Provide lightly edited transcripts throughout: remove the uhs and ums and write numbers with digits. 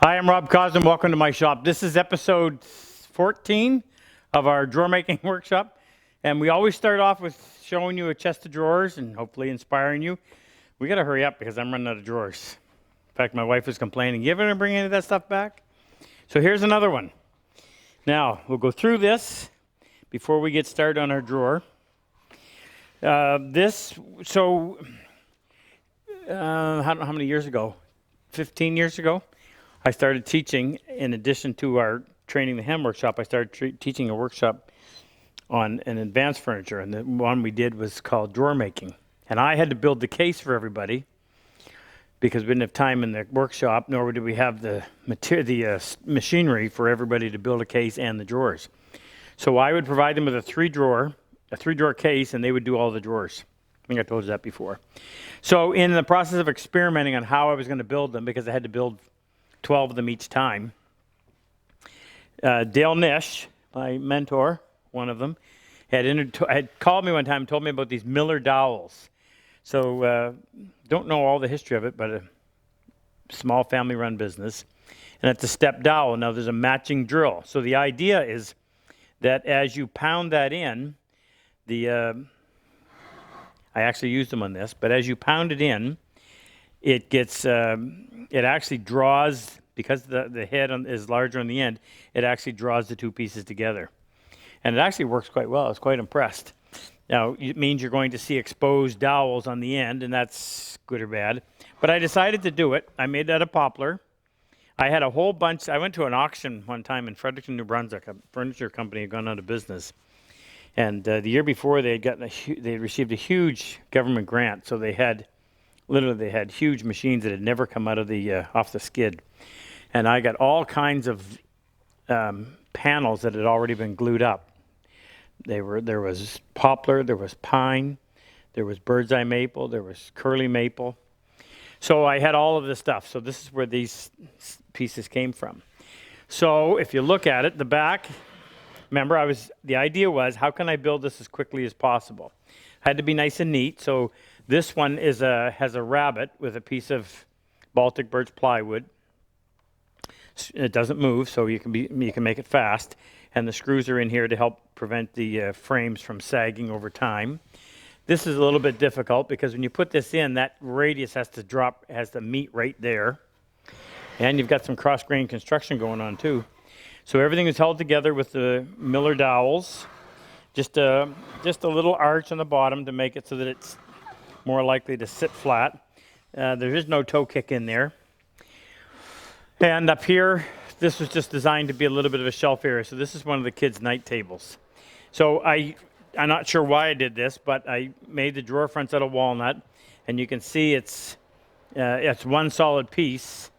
Hi, I'm Rob Cosman. Welcome to my shop. This is episode 14 of our drawer making workshop. And we always start off with showing you a chest of drawers and hopefully inspiring you. We got to hurry up because I'm running out of drawers. In fact, my wife is complaining, you ever going to bring any of that stuff back? So here's another one. Now, we'll go through this before we get started on our drawer. How many years ago? 15 years ago? I started teaching, in addition to our Training the Hem workshop, I started teaching a workshop on an advanced furniture, and the one we did was called drawer making. And I had to build the case for everybody because we didn't have time in the workshop, nor did we have the machinery for everybody to build a case and the drawers. So I would provide them with a three-drawer case, and they would do all the drawers. I think I told you that before. So in the process of experimenting on how I was going to build them, because I had to build 12 of them each time, Dale Nish, my mentor, one of them, had called me one time and told me about these Miller dowels. So don't know all the history of it, but a small family-run business. And it's a step dowel. Now there's a matching drill. So the idea is that as you pound that in, I actually used them on this, but as you pound it in, it actually draws, because the head is larger on the end, it actually draws the two pieces together. And it actually works quite well. I was quite impressed. Now, it means you're going to see exposed dowels on the end, and that's good or bad. But I decided to do it. I made that a poplar. I had a whole bunch. I went to an auction one time in Fredericton, New Brunswick. A furniture company had gone out of business. And the year before, they had received a huge government grant, so they had huge machines that had never come out of off the skid. And I got all kinds of panels that had already been glued up. There was poplar, there was pine, there was bird's eye maple, there was curly maple. So I had all of this stuff. So this is where these pieces came from. So if you look at it, the back, remember, the idea was, how can I build this as quickly as possible? Had to be nice and neat. So this one has a rabbet with a piece of Baltic birch plywood. It doesn't move, so you can make it fast. And the screws are in here to help prevent the frames from sagging over time. This is a little bit difficult because when you put this in, that radius has to meet right there. And you've got some cross-grain construction going on too. So everything is held together with the Miller dowels. Just a little arch on the bottom to make it so that it's more likely to sit flat. There is no toe kick in there. And up here, this was just designed to be a little bit of a shelf area. So this is one of the kids' night tables. So I'm not sure why I did this, but I made the drawer fronts out of walnut. And you can see it's one solid piece.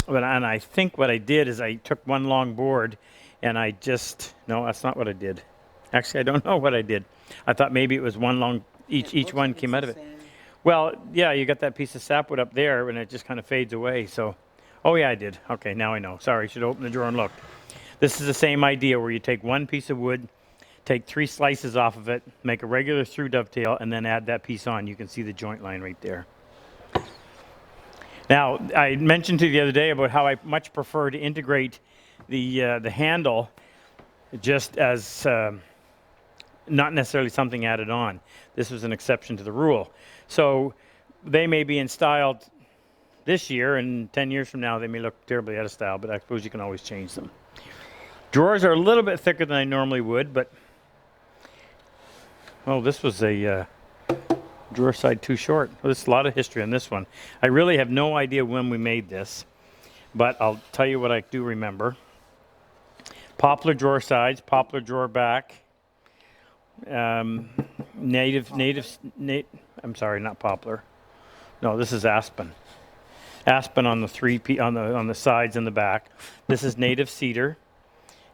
And I think what I did is I took one long board and no, that's not what I did. Actually, I don't know what I did. I thought maybe it was one long, each one came out of it. Well, yeah, you got that piece of sapwood up there and it just kind of fades away. So, oh yeah, I did. Okay, now I know. Sorry, should open the drawer and look. This is the same idea where you take one piece of wood, take 3 slices off of it, make a regular through dovetail, and then add that piece on. You can see the joint line right there. Now, I mentioned to you the other day about how I much prefer to integrate the handle just as not necessarily something added on. This was an exception to the rule. So they may be in style this year, and 10 years from now they may look terribly out of style, but I suppose you can always change them. Drawers are a little bit thicker than I normally would, but this was a drawer side too short. There's a lot of history on this one. I really have no idea when we made this, but I'll tell you what I do remember. Poplar drawer sides, poplar drawer back. I'm sorry, not poplar. No, this is aspen. Aspen on the on the sides and the back. This is native cedar,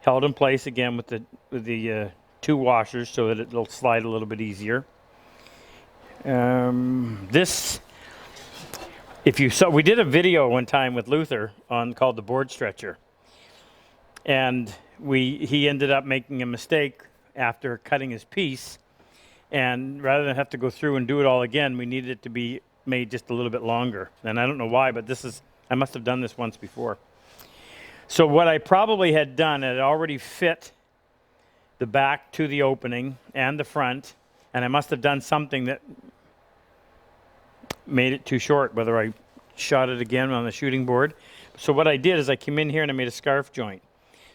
held in place again with the 2 washers so that it'll slide a little bit easier. We did a video one time with Luther called the board stretcher, and he ended up making a mistake after cutting his piece, and rather than have to go through and do it all again, we needed it to be made just a little bit longer. And I don't know why, but this is I must have done this once before. So what I probably had done, it already fit the back to the opening and the front, and I must have done something that made it too short, whether I shot it again on the shooting board. So what I did is I came in here and I made a scarf joint.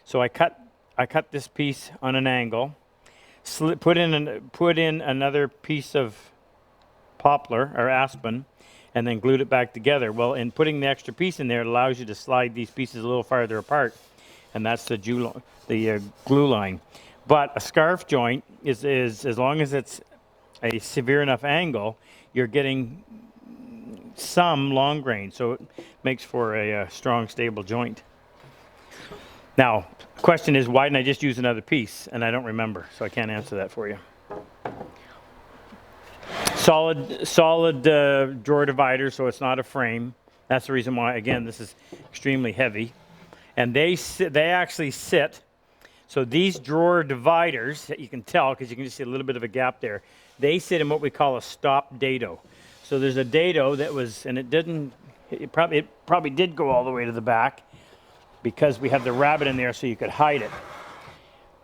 So I cut this piece on an angle, put in another piece of poplar or aspen, and then glued it back together. Well, in putting the extra piece in there, it allows you to slide these pieces a little farther apart, and that's the glue line. But a scarf joint is as long as it's a severe enough angle, you're getting some long grain, so it makes for a strong, stable joint. Now, the question is, why didn't I just use another piece? And I don't remember, so I can't answer that for you. Solid drawer divider, so it's not a frame. That's the reason why, again, this is extremely heavy. And they actually sit, so these drawer dividers, that you can tell, because you can just see a little bit of a gap there, they sit in what we call a stop dado. So there's a dado that was, and it probably did go all the way to the back, because we have the rabbit in there so you could hide it.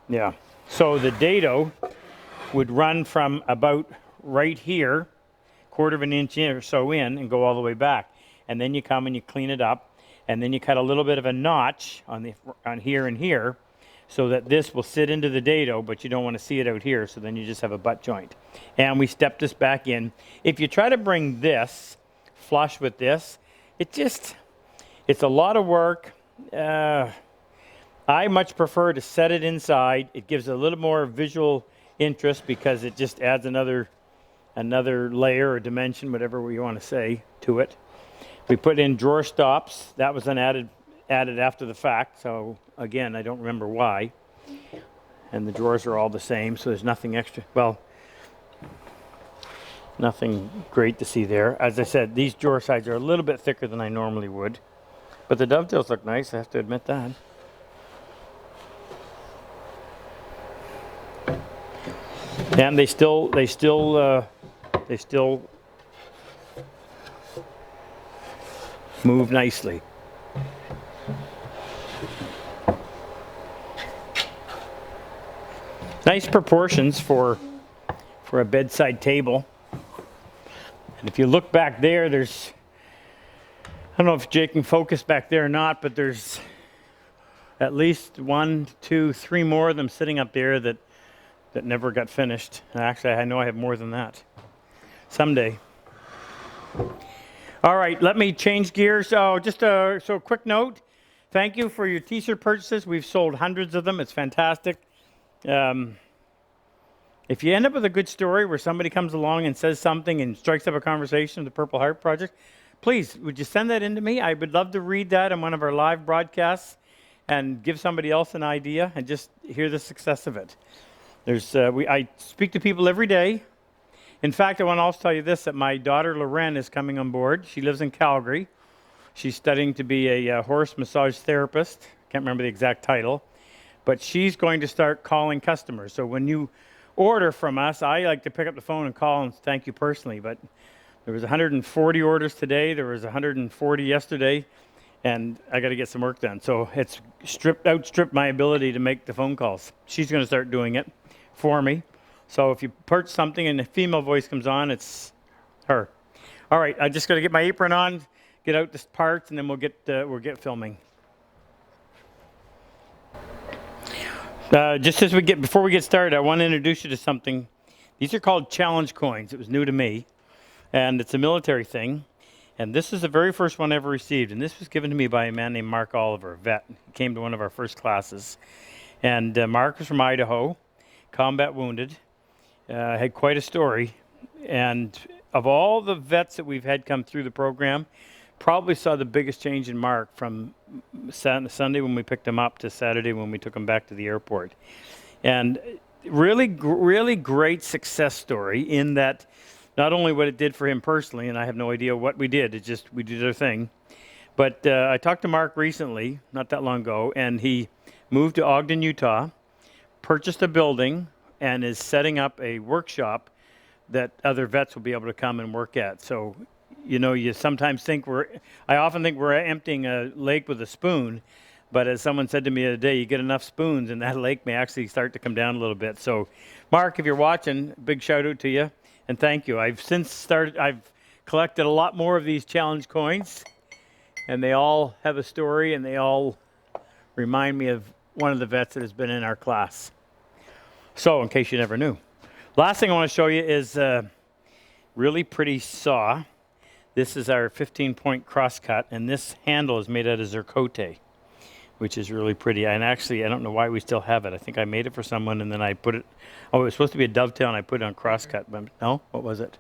Yeah. So the dado would run from about right here, quarter of an inch in or so in, and go all the way back. And then you come and you clean it up, and then you cut a little bit of a notch on here and here, so that this will sit into the dado, but you don't want to see it out here, so then you just have a butt joint. And we step this back in. If you try to bring this flush with this, it's a lot of work. I much prefer to set it inside. It gives a little more visual interest because it just adds another layer or dimension, whatever you want to say, to it. We put in drawer stops. That was then added after the fact, so again, I don't remember why. And the drawers are all the same, so there's nothing extra. Well, nothing great to see there. As I said, these drawer sides are a little bit thicker than I normally would. But the dovetails look nice, I have to admit that. And they still move nicely. Nice proportions for a bedside table. And if you look back there, there's, I don't know if Jake can focus back there or not, but there's at least 1, 2, 3 more of them sitting up there that never got finished. And actually, I know I have more than that. Someday. All right, let me change gears. So just a quick note. Thank you for your t-shirt purchases. We've sold hundreds of them. It's fantastic. If you end up with a good story where somebody comes along and says something and strikes up a conversation with the Purple Heart Project, please, would you send that in to me? I would love to read that on one of our live broadcasts and give somebody else an idea and just hear the success of it. I speak to people every day. In fact, I want to also tell you this, that my daughter Loren is coming on board. She lives in Calgary. She's studying to be a horse massage therapist. Can't remember the exact title. But she's going to start calling customers. So when you order from us, I like to pick up the phone and call and thank you personally. But there was 140 orders today. There was 140 yesterday. And I got to get some work done. So it's outstripped my ability to make the phone calls. She's going to start doing it for me. So if you purchase something and a female voice comes on, it's her. All right, I just got to get my apron on, get out the parts, and then we'll get filming. Before we get started, I want to introduce you to something. These are called challenge coins. It was new to me, and it's a military thing. And this is the very first one I ever received, and this was given to me by a man named Mark Oliver, a vet. He came to one of our first classes, and Mark was from Idaho, combat wounded. Had quite a story, and of all the vets that we've had come through the program, probably saw the biggest change in Mark from Sunday when we picked him up to Saturday when we took him back to the airport. And really great success story in that not only what it did for him personally, and I have no idea what we did, it's just we did our thing, but I talked to Mark recently, not that long ago, and he moved to Ogden, Utah, purchased a building, and is setting up a workshop that other vets will be able to come and work at. So you know, you sometimes think I often think we're emptying a lake with a spoon, but as someone said to me the other day, you get enough spoons and that lake may actually start to come down a little bit. So, Mark, if you're watching, big shout out to you and thank you. I've collected a lot more of these challenge coins, and they all have a story, and they all remind me of one of the vets that has been in our class. So, in case you never knew. Last thing I want to show you is a really pretty saw. This is our 15-point crosscut, and this handle is made out of zircote, which is really pretty. And actually, I don't know why we still have it. I think I made it for someone, and then I put it, it was supposed to be a dovetail, and I put it on crosscut, but no, what was it?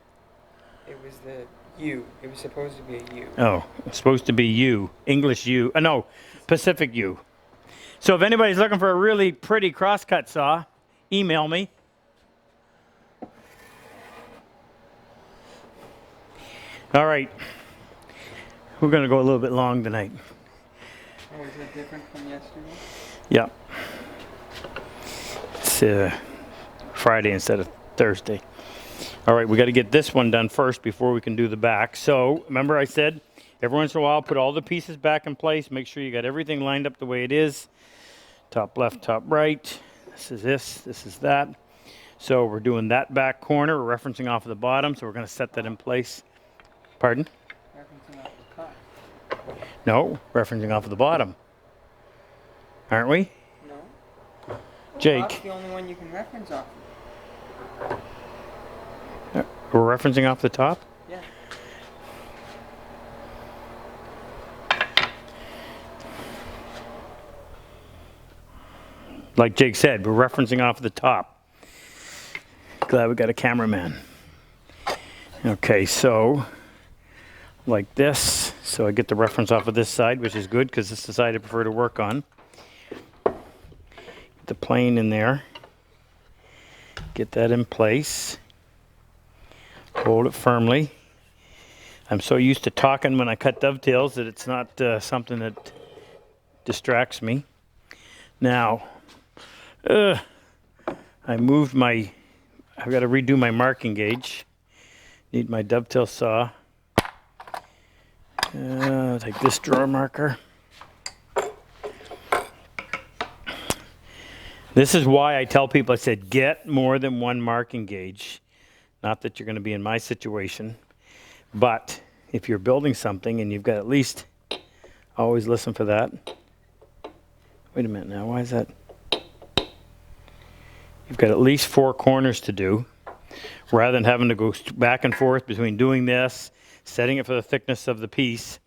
It was the U. It was supposed to be a U. Oh, it's supposed to be U, English U, no, Pacific U. So if anybody's looking for a really pretty crosscut saw, email me. All right, we're going to go a little bit long tonight. Oh, is that different from yesterday? Yeah. It's Friday instead of Thursday. All right, we got to get this one done first before we can do the back. So remember I said every once in a while put all the pieces back in place. Make sure you got everything lined up the way it is. Top left, top right. This is that. So we're doing that back corner. We're referencing off of the bottom, so we're going to set that in place. Pardon? Referencing off the top. No, referencing off of the bottom. Aren't we? No. Jake. That's the only one you can reference off of. We're referencing off the top? Yeah. Like Jake said, we're referencing off the top. Glad we got a cameraman. Okay, so like this. So I get the reference off of this side, which is good because this is the side I prefer to work on. Get the plane in there. Get that in place. Hold it firmly. I'm so used to talking when I cut dovetails that it's not something that distracts me. Now, I've got to redo my marking gauge. Need my dovetail saw. Take this drawer marker. This is why I tell people, I said, get more than one marking gauge. Not that you're going to be in my situation, but if you're building something and you've got at least, always listen for that. Wait a minute now, why is that? You've got at least 4 corners to do, rather than having to go back and forth between doing this, setting it for the thickness of the piece,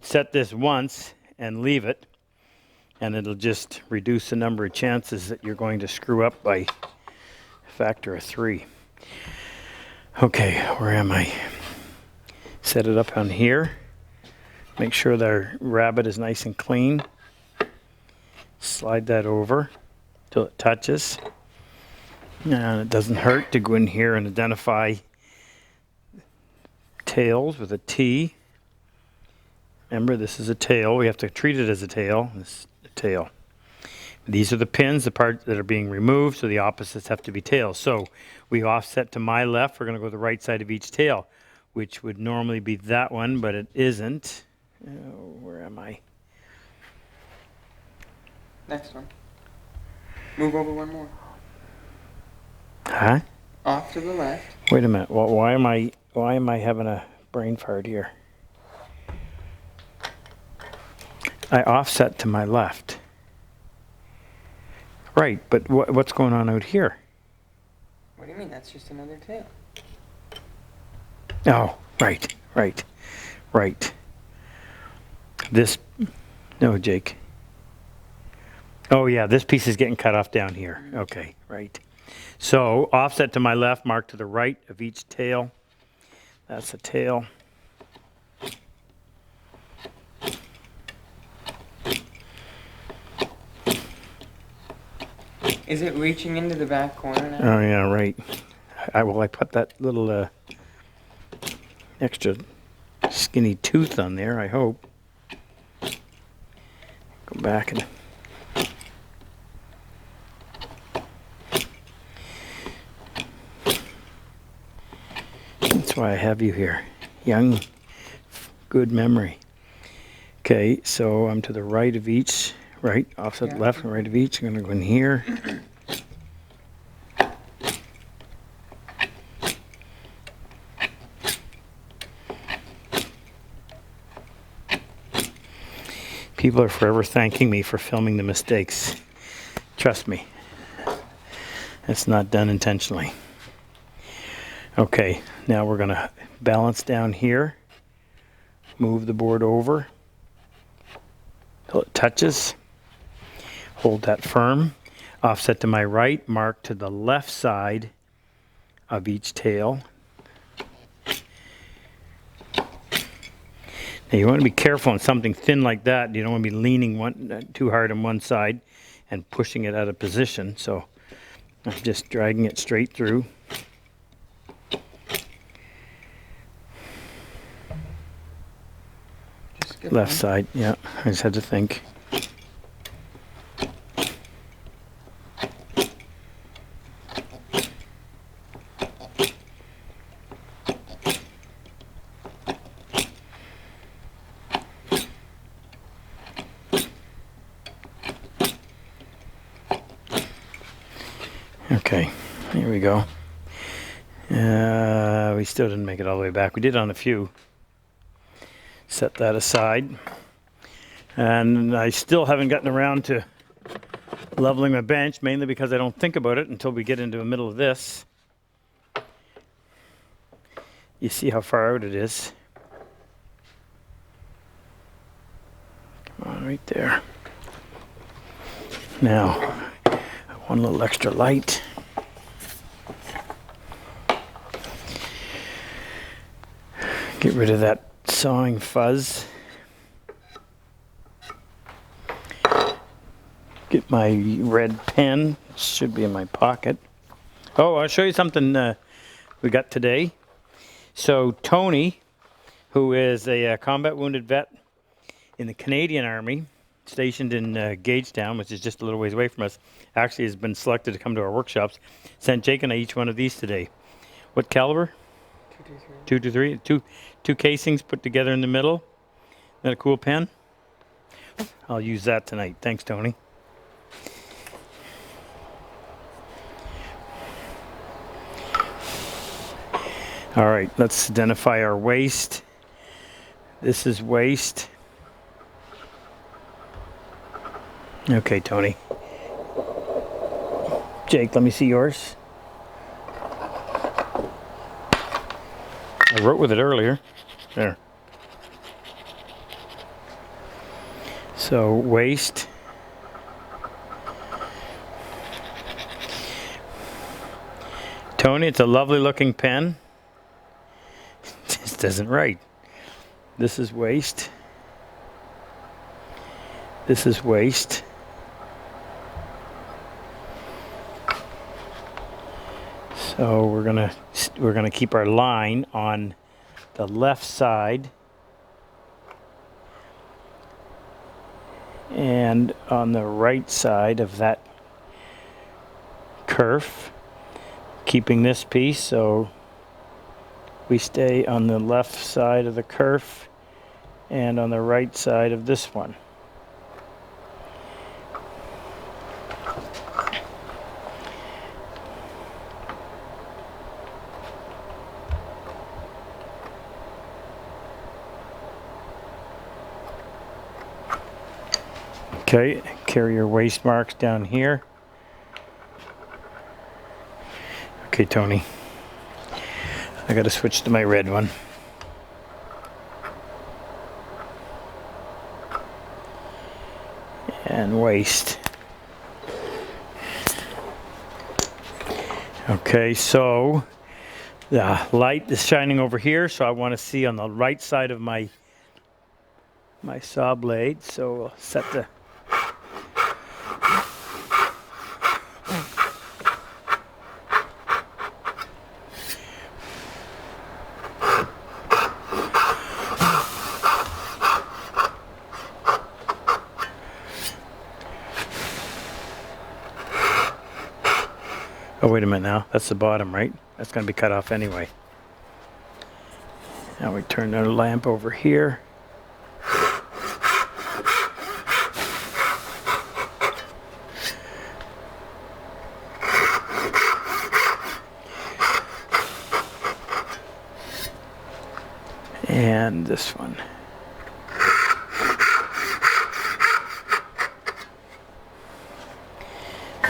set this once and leave it, and it'll just reduce the number of chances that you're going to screw up by a factor of 3. Okay, where am I? Set it up on here. Make sure that our rabbet is nice and clean. Slide that over till it touches. And it doesn't hurt to go in here and identify tails with a T. Remember, this is a tail. We have to treat it as a tail. This is a tail. These are the pins, the parts that are being removed, so the opposites have to be tails. So we offset to my left. We're going to go to the right side of each tail, which would normally be that one, but it isn't. Where am I? Next one. Move over one more. Huh? Off to the left. Wait a minute. Well, why am I having a brain fart here? I offset to my left. Right, but what's going on out here? What do you mean? That's just another tail. Oh, right. This, no, Jake. Oh yeah, this piece is getting cut off down here. Okay, right. So offset to my left, mark to the right of each tail. That's a tail. Is it reaching into the back corner now? Oh yeah, right. I put that little extra skinny tooth on there, I hope. Go back and that's why I have you here. young, good memory. Okay, so I'm to the right of each, right, offset Yeah. left and right of each. I'm gonna go in here. People are forever thanking me for filming the mistakes. Trust me, it's not done intentionally. Okay, now we're gonna balance down here, move the board over till it touches, hold that firm, offset to my right, mark to the left side of each tail. Now you want to be careful on something thin like that. You don't want to be leaning too hard on one side and pushing it out of position. So I'm just dragging it straight through. Just skip Left one. side, yeah, I just had to think. Okay, here we go. We still didn't make it all the way back. We did on a few. Set that aside. And I still haven't gotten around to leveling my bench, mainly because I don't think about it until we get into the middle of this. You see how far out it is. Come on, right there. Now, one little extra light. Get rid of that sawing fuzz. Get my red pen. Should be in my pocket. Oh, I'll show you something we got today. So Tony, who is a combat wounded vet in the Canadian Army, stationed in Gagetown, which is just a little ways away from us, actually has been selected to come to our workshops. Sent Jake and I each one of these today. What caliber? 223. 223. Two casings put together in the middle. Isn't that a cool pen? I'll use that tonight. Thanks, Tony. All right, let's identify our waist. This is waist. Okay, Tony. Jake, let me see yours. I wrote with it earlier. There. So, waist. Tony, it's a lovely looking pen. Just doesn't write. This is waist. This is waist. So we're gonna keep our line on the left side and on the right side of that kerf, keeping this piece so we stay on the left side of the kerf and on the right side of this one. Okay, carry your waist marks down here. Okay, Tony. I gotta switch to my red one. And waist. Okay, so the light is shining over here, so I want to see on the right side of my saw blade. So we'll set the Oh, wait a minute now. That's the bottom, right? That's going to be cut off anyway. Now we turn our lamp over here. And this one.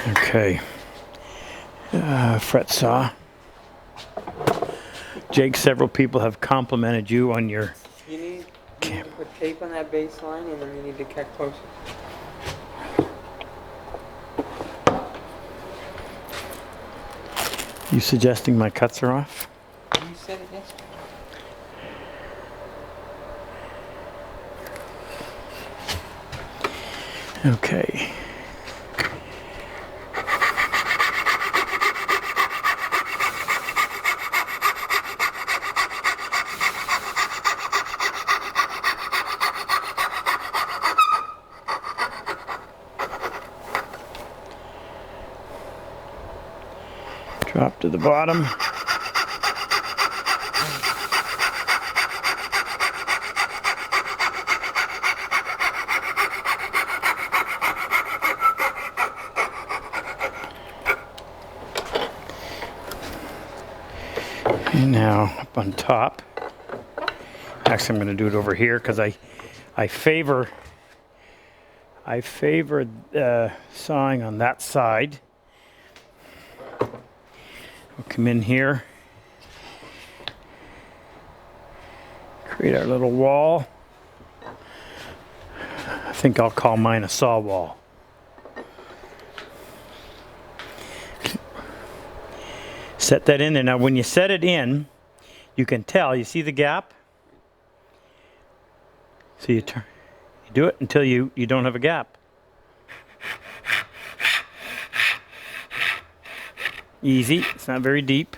Okay. Fret saw. Jake, several people have complimented you on your... You need to put tape on that baseline, and then you need to cut closer. You suggesting my cuts are off? You said it yesterday. Okay. Drop to the bottom. And now up on top. Actually, I'm going to do it over here because I favor sawing on that side. We'll come in here, create our little wall. I think I'll call mine a saw wall. Set that in there. Now when you set it in, you can tell, you see the gap? So you do it until you don't have a gap. Easy, it's not very deep.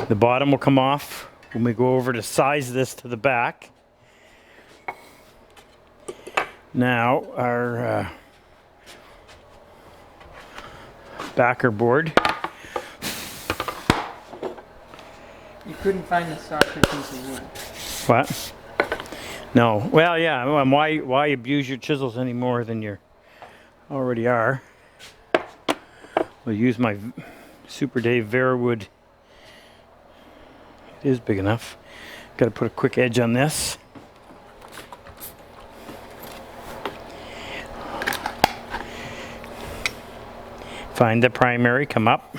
The bottom will come off when we go over to size this to the back. Now our backer board. You couldn't find the softer piece of wood. What? No. Well, yeah. Why abuse your chisels any more than you already are? We'll use my Super Dave Verawood. It is big enough. Got to put a quick edge on this. Find the primary, come up.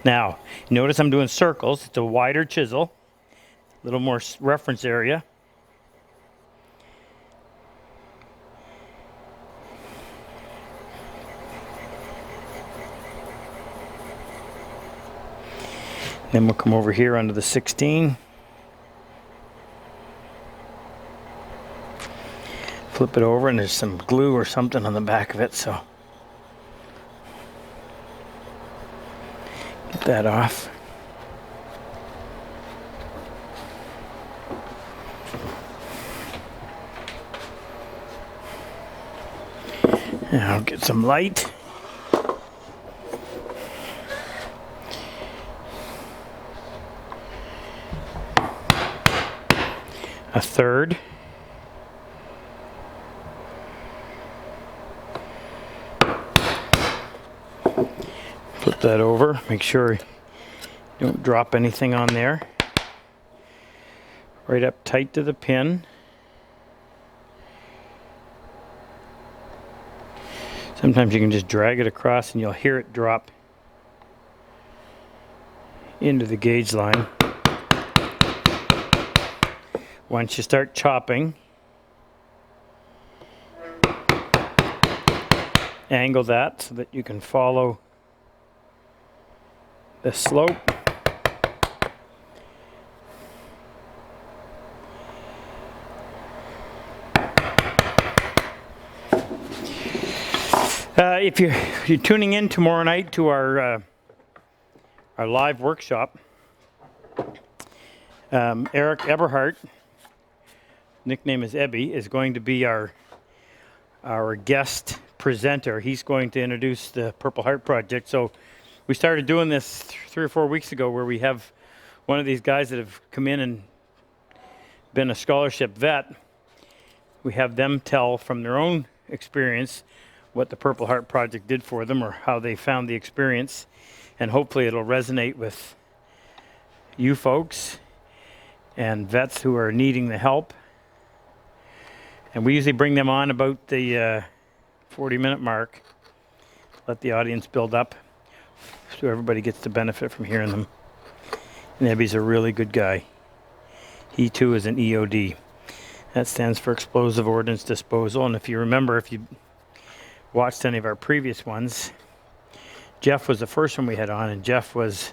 Now, notice I'm doing circles. It's a wider chisel, a little more reference area. Then we'll come over here onto the 16. Flip it over, and there's some glue or something on the back of it, so get that off. Now I'll get some light. A third. Flip that over. Make sure you don't drop anything on there. Right up tight to the pin. Sometimes you can just drag it across and you'll hear it drop into the gauge line. Once you start chopping, angle that so that you can follow the slope. If you're tuning in tomorrow night to our live workshop, Eric Eberhardt, nickname is Ebby, is going to be our guest presenter. He's going to introduce the Purple Heart Project. So we started doing this 3 or 4 weeks ago, where we have one of these guys that have come in and been a scholarship vet, we have them tell from their own experience what the Purple Heart Project did for them or how they found the experience. And hopefully it'll resonate with you folks and vets who are needing the help. And we usually bring them on about the 40-minute mark. Let the audience build up so everybody gets to benefit from hearing them. And Ebby's a really good guy. He too is an EOD. That stands for Explosive Ordnance Disposal. And if you remember, if you watched any of our previous ones, Jeff was the first one we had on, and Jeff was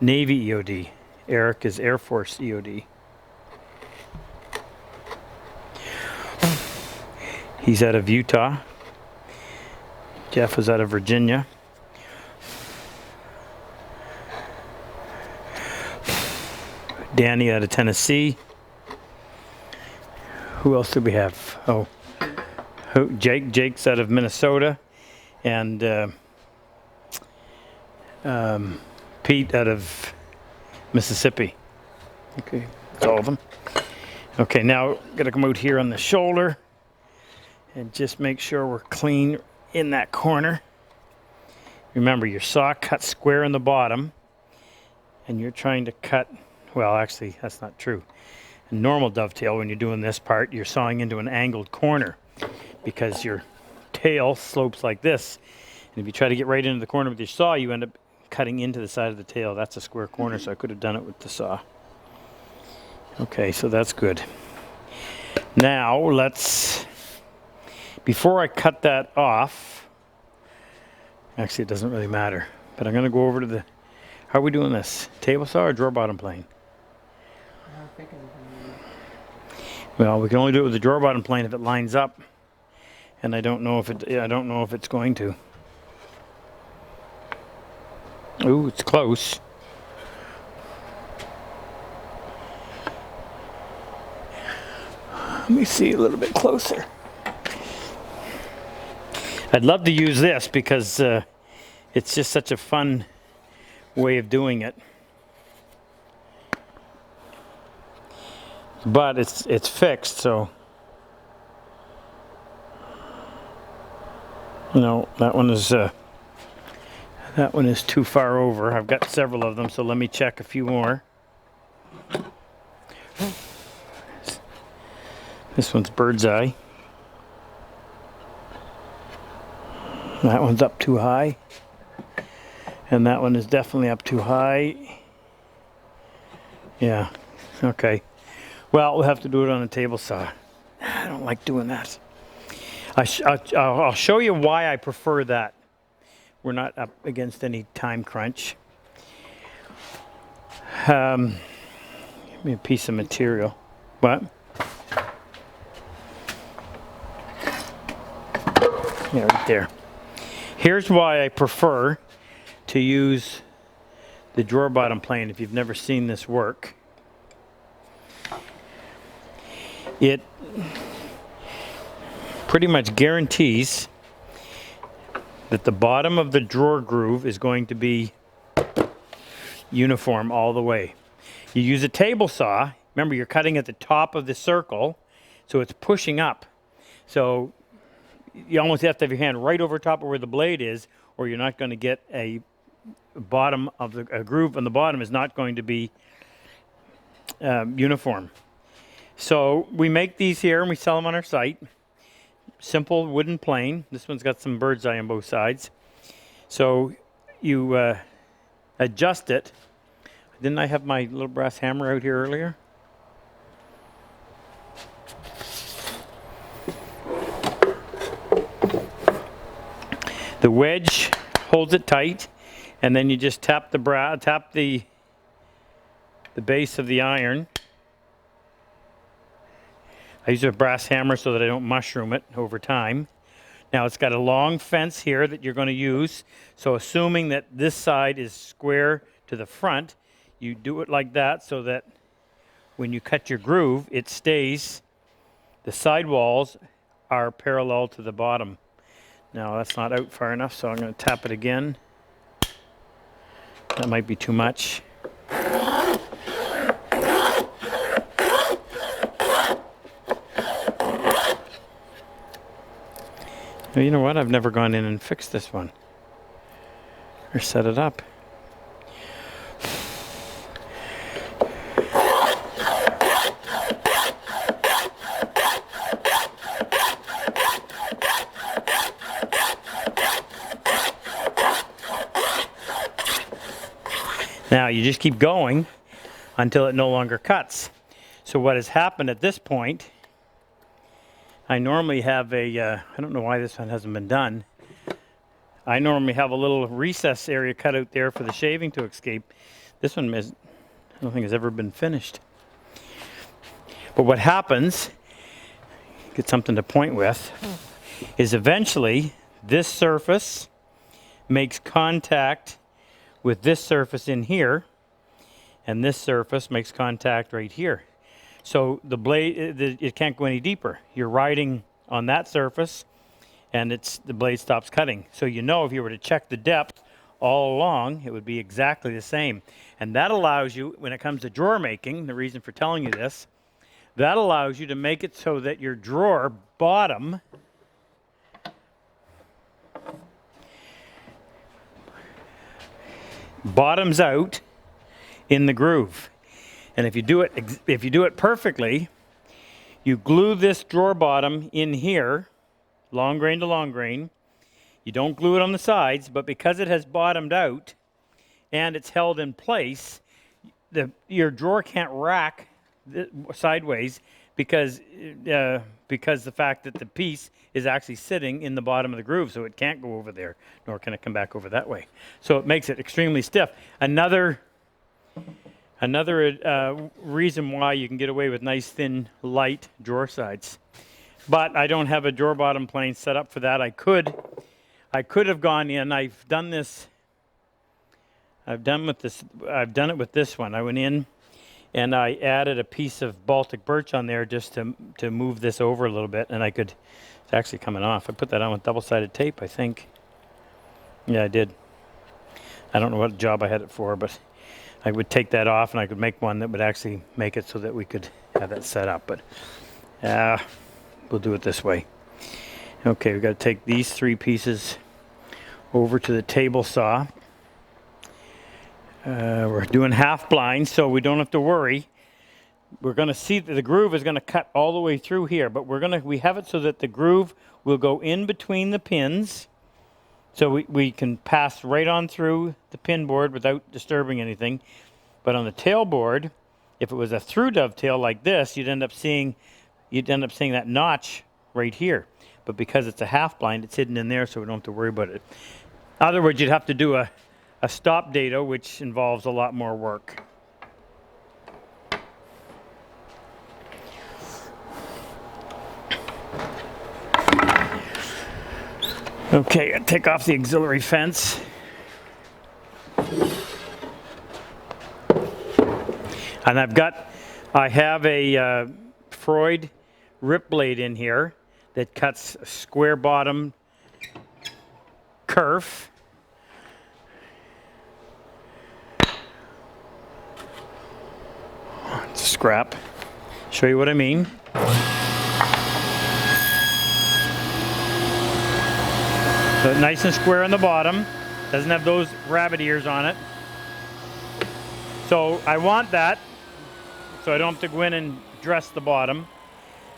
Navy EOD. Eric is Air Force EOD. He's out of Utah. Jeff was out of Virginia. Danny out of Tennessee. Who else do we have? Oh, Jake's out of Minnesota, and Pete out of Mississippi. Okay, that's all of them. Okay, now gotta come out here on the shoulder and just make sure we're clean in that corner. Remember, your saw cuts square in the bottom, and you're trying to cut, well, actually, that's not true. A normal dovetail, when you're doing this part, you're sawing into an angled corner because your tail slopes like this. And if you try to get right into the corner with your saw, you end up cutting into the side of the tail. That's a square corner, so I could have done it with the saw. Okay, so that's good. Now, before I cut that off, actually it doesn't really matter, but I'm gonna go over to how are we doing this? Table saw or drawer bottom plane? I'm thinking. Well, we can only do it with the drawer bottom plane if it lines up, and I don't know if it's going to. Ooh, it's close. Let me see a little bit closer. I'd love to use this because it's just such a fun way of doing it. But it's fixed, so no, that one is too far over. I've got several of them, so let me check a few more. This one's bird's eye. That one's up too high. And that one is definitely up too high. Yeah, okay. Well, we'll have to do it on a table saw. I don't like doing that. I'll show you why I prefer that. We're not up against any time crunch. Give me a piece of material. What? Yeah, right there. Here's why I prefer to use the drawer bottom plane if you've never seen this work. It pretty much guarantees that the bottom of the drawer groove is going to be uniform all the way. You use a table saw, remember you're cutting at the top of the circle, so it's pushing up. So you almost have to have your hand right over top of where the blade is, or you're not going to get a bottom of a groove on the bottom is not going to be uniform. So we make these here and we sell them on our site. Simple wooden plane. This one's got some bird's eye on both sides. So you adjust it. Didn't I have my little brass hammer out here earlier? The wedge holds it tight, and then you just tap the base of the iron. I use a brass hammer so that I don't mushroom it over time. Now it's got a long fence here that you're going to use. So assuming that this side is square to the front, you do it like that so that when you cut your groove, it stays, the side walls are parallel to the bottom. Now that's not out far enough, so I'm going to tap it again. That might be too much. Well, you know what? I've never gone in and fixed this one or set it up. Now you just keep going until it no longer cuts. So what has happened at this point, I normally have a, I don't know why this one hasn't been done. I normally have a little recess area cut out there for the shaving to escape. This one I don't think has ever been finished. But what happens, get something to point with, is eventually this surface makes contact with this surface in here, and this surface makes contact right here. So the blade, it can't go any deeper. You're riding on that surface, and the blade stops cutting. So you know if you were to check the depth all along, it would be exactly the same. And that allows you, when it comes to drawer making, the reason for telling you this, that allows you to make it so that your drawer bottoms out in the groove. And if you do it perfectly, you glue this drawer bottom in here, long grain to long grain. You don't glue it on the sides, but because it has bottomed out and it's held in place, your drawer can't rack sideways because the fact that the piece is actually sitting in the bottom of the groove, so it can't go over there, nor can it come back over that way. So it makes it extremely stiff. Another reason why you can get away with nice, thin, light drawer sides. But I don't have a drawer bottom plane set up for that. I could have gone in. I've done it with this one. I went in and I added a piece of Baltic birch on there just to move this over a little bit, and it's actually coming off. I put that on with double-sided tape, I think. Yeah, I did. I don't know what job I had it for, but I would take that off and I could make one that would actually make it so that we could have that set up. But we'll do it this way. Okay, we've got to take these three pieces over to the table saw. We're doing half blind, so we don't have to worry. We're going to see that the groove is going to cut all the way through here, but we have it so that the groove will go in between the pins, so we can pass right on through the pin board without disturbing anything. But on the tail board, if it was a through dovetail like this, you'd end up seeing that notch right here. But because it's a half blind, it's hidden in there, so we don't have to worry about it. In other words, you'd have to do a stop dado, which involves a lot more work. Okay, I'll take off the auxiliary fence. And I have a Freud rip blade in here that cuts a square bottom kerf. It's a scrap. Show you what I mean. So nice and square on the bottom. Doesn't have those rabbit ears on it. So I want that so I don't have to go in and dress the bottom.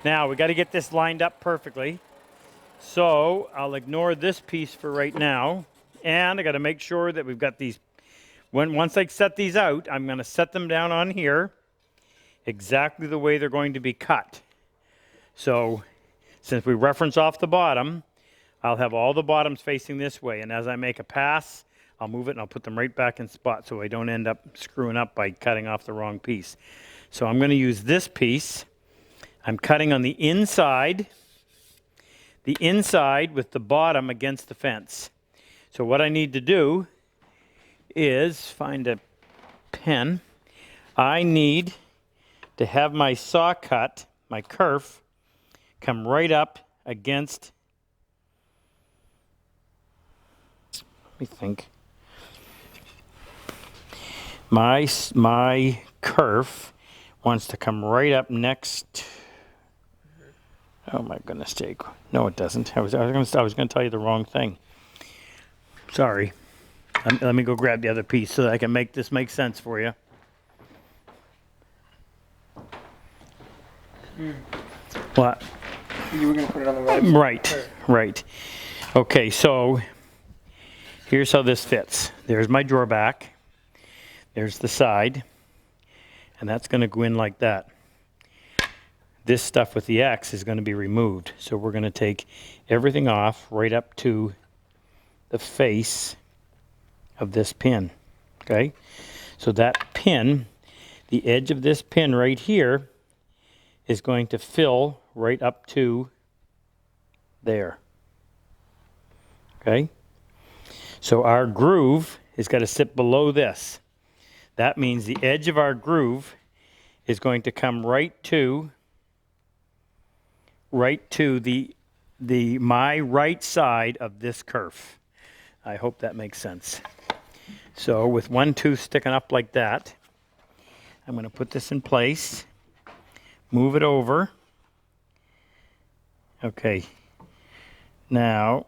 Now we got to get this lined up perfectly. So I'll ignore this piece for right now. And I got to make sure that we've got these. Once I set these out, I'm going to set them down on here exactly the way they're going to be cut. So since we reference off the bottom, I'll have all the bottoms facing this way, and as I make a pass, I'll move it and I'll put them right back in spot so I don't end up screwing up by cutting off the wrong piece. So I'm going to use this piece. I'm cutting on the inside with the bottom against the fence. So what I need to do is find a pen. I need to have my saw cut, my kerf, come right up against, let me think, my kerf wants to come right up next, Oh my goodness, Jake. No, it doesn't. I was going to tell you the wrong thing. Sorry. Let me go grab the other piece so that I can make this make sense for you. What? You were going to put it on the right. Right, right. Okay, so here's how this fits. There's my drawer back. There's the side. And that's going to go in like that. This stuff with the X is going to be removed. So we're going to take everything off right up to the face of this pin. Okay? So that pin, the edge of this pin right here, is going to fill right up to there. Okay? So our groove has got to sit below this. That means the edge of our groove is going to come right to my right side of this kerf. I hope that makes sense. So with one tooth sticking up like that, I'm going to put this in place, move it over. Okay. Now,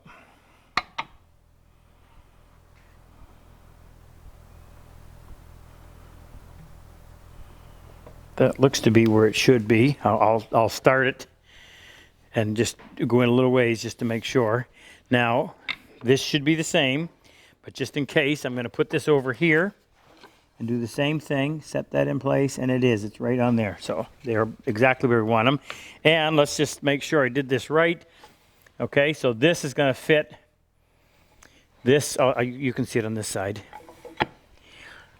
that looks to be where it should be. I'll start it and just go in a little ways just to make sure. Now, this should be the same, but just in case, I'm going to put this over here and do the same thing, set that in place, and it is. It's right on there. So they're exactly where we want them. And let's just make sure I did this right. Okay, so this is going to fit this. Oh, you can see it on this side.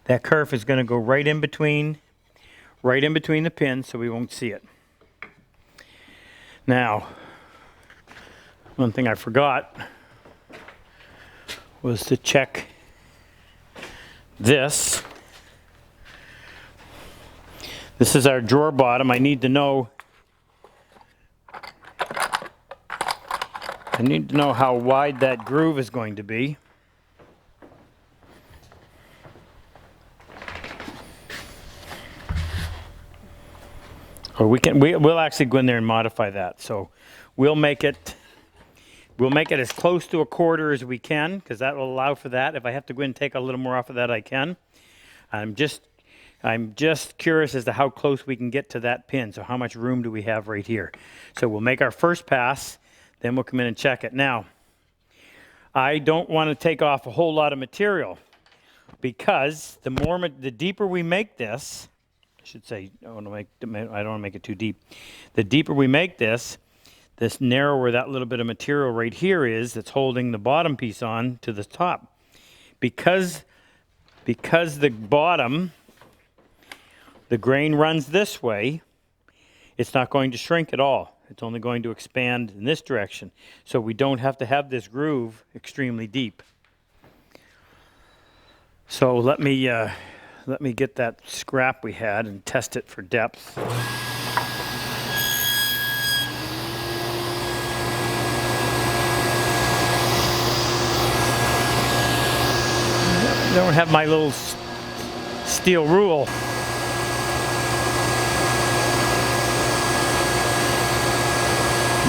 That kerf is going to go right in between the pins so we won't see it. Now, one thing I forgot was to check this. This is our drawer bottom. I need to know how wide that groove is going to be. Or we'll actually go in there and modify that. So we'll make it as close to a quarter as we can, because that will allow for that. If I have to go in and take a little more off of that, I can. I'm just curious as to how close we can get to that pin. So how much room do we have right here? So we'll make our first pass, then we'll come in and check it. Now, I don't want to take off a whole lot of material, because the deeper we make this, I should say, I don't want to make it too deep. The deeper we make this narrower that little bit of material right here is that's holding the bottom piece on to the top. Because the bottom, the grain runs this way, it's not going to shrink at all. It's only going to expand in this direction. So we don't have to have this groove extremely deep. So let me get that scrap we had and test it for depth. I don't have my little steel rule.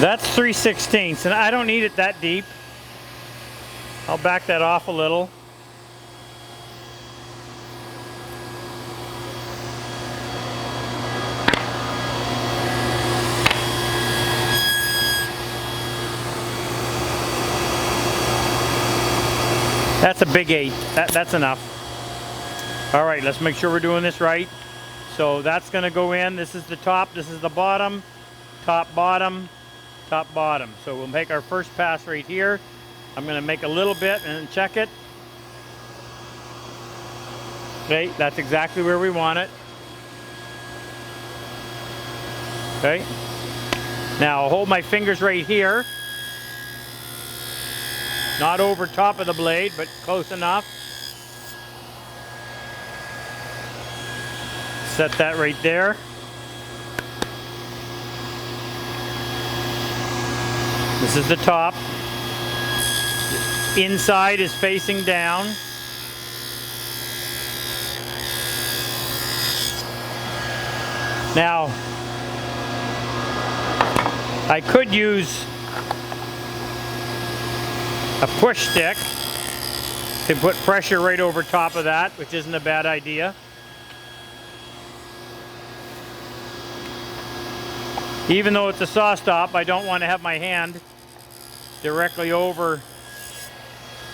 That's 3/16, and I don't need it that deep. I'll back that off a little. That's a big 8. That's enough. All right, let's make sure we're doing this right. So that's going to go in. This is the top. This is the bottom. Top, bottom. Top, bottom. So we'll make our first pass right here. I'm going to make a little bit and check it. Okay, that's exactly where we want it. Okay. Now I'll hold my fingers right here. Not over top of the blade, but close enough. Set that right there. This is the top. Inside is facing down. Now, I could use a push stick to put pressure right over top of that, which isn't a bad idea. Even though it's a saw stop, I don't want to have my hand directly over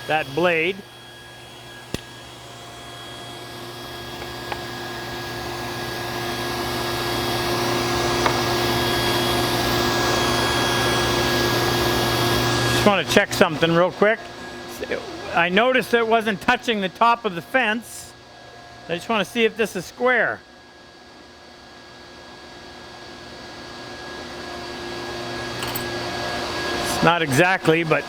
that blade. Just want to check something real quick. I noticed it wasn't touching the top of the fence. I just want to see if this is square. It's not exactly, but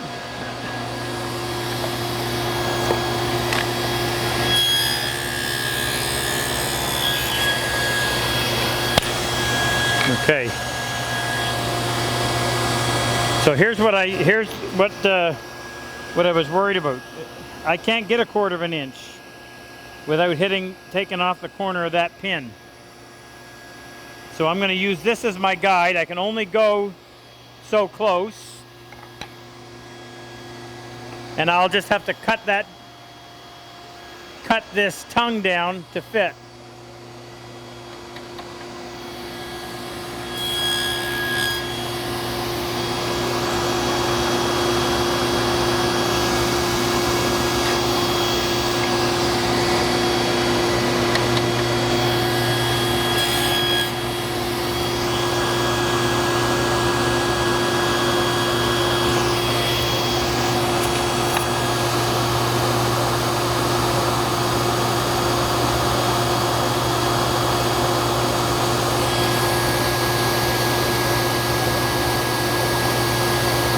okay. So here's what I was worried about. I can't get 1/4 of an inch without taking off the corner of that pin. So I'm going to use this as my guide. I can only go so close, and I'll just have to cut this tongue down to fit.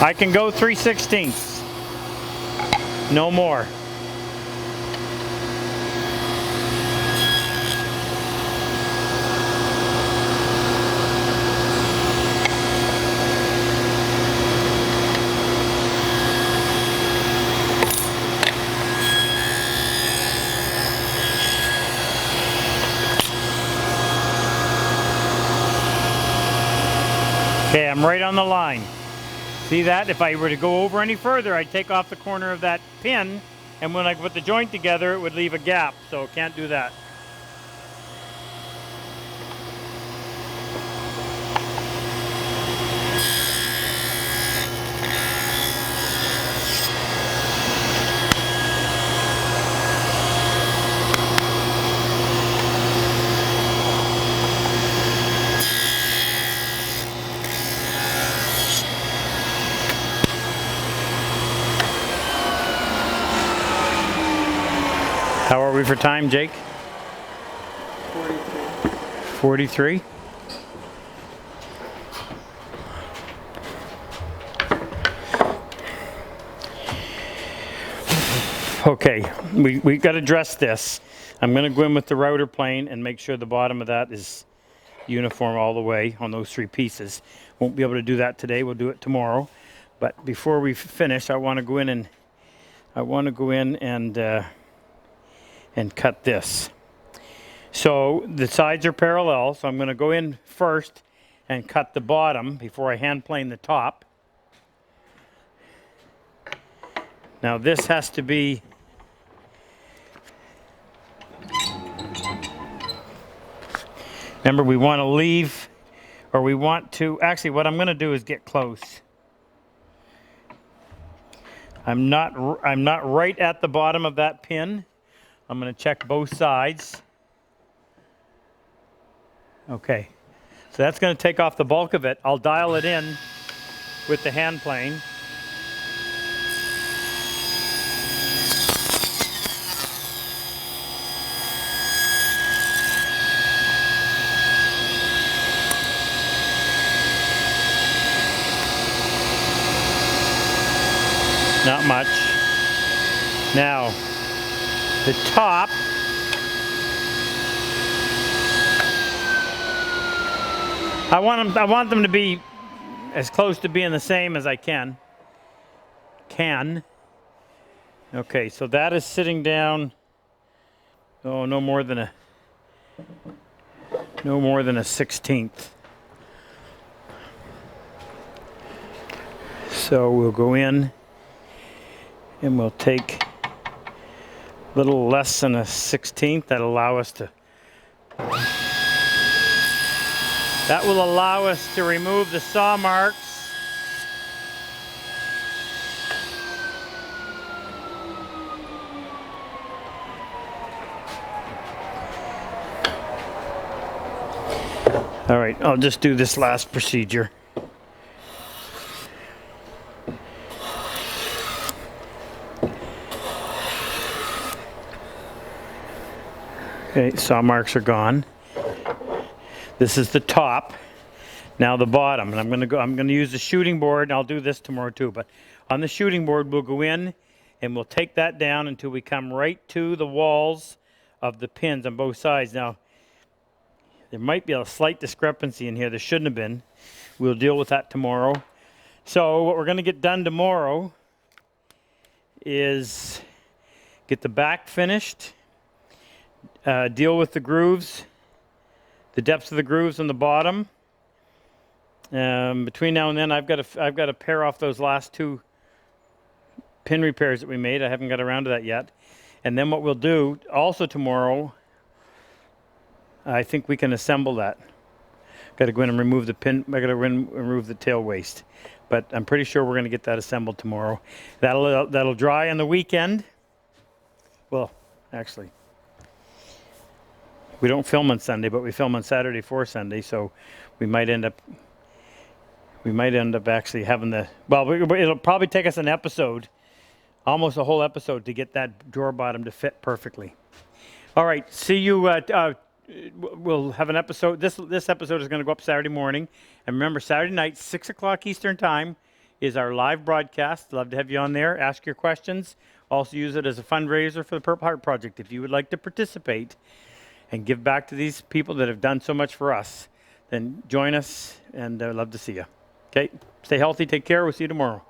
I can go 3/16, no more. Okay, I'm right on the line. See that? If I were to go over any further, I'd take off the corner of that pin, and when I put the joint together, it would leave a gap, so can't do that. How are we for time, Jake? 43. 43? Okay, we got to dress this. I'm going to go in with the router plane and make sure the bottom of that is uniform all the way on those 3 pieces. Won't be able to do that today. We'll do it tomorrow. But before we finish, I want to go in and cut this. So the sides are parallel, so I'm going to go in first and cut the bottom before I hand plane the top. Now this has to be remember, we want to leave, or we want to, actually what I'm going to do is get close. I'm not right at the bottom of that pin. I'm going to check both sides. Okay, so that's going to take off the bulk of it. I'll dial it in with the hand plane. Not much. Now, the top, I want them to be as close to being the same as I can. Okay, so that is sitting down, oh, no more than a 1/16. So we'll go in and we'll take a little less than a 1/16. That'll allow us to. That will allow us to remove the saw marks. All right, I'll just do this last procedure. Okay, saw marks are gone. This is the top. Now the bottom, and I'm gonna use the shooting board, and I'll do this tomorrow too, but on the shooting board we'll go in and we'll take that down until we come right to the walls of the pins on both sides. Now, there might be a slight discrepancy in here. There shouldn't have been. We'll deal with that tomorrow. So what we're gonna get done tomorrow is get the back finished, deal with the grooves, the depths of the grooves on the bottom. Between now and then, I've got to pair off those last 2 pin repairs that we made. I haven't got around to that yet. And then what we'll do also tomorrow, I think we can assemble that. Got to go in and remove the pin. I got to remove the tail waste, but I'm pretty sure we're going to get that assembled tomorrow. That'll dry on the weekend. Well, actually, we don't film on Sunday, but we film on Saturday for Sunday, so we might end up actually having the, well, it'll probably take us an episode, almost a whole episode, to get that drawer bottom to fit perfectly. All right, see you, we'll have an episode. This episode is going to go up Saturday morning. And remember, Saturday night, 6 o'clock Eastern time is our live broadcast. Love to have you on there. Ask your questions. Also use it as a fundraiser for the Purple Heart Project. If you would like to participate and give back to these people that have done so much for us, then join us, and I'd love to see you. Okay, stay healthy, take care. We'll see you tomorrow.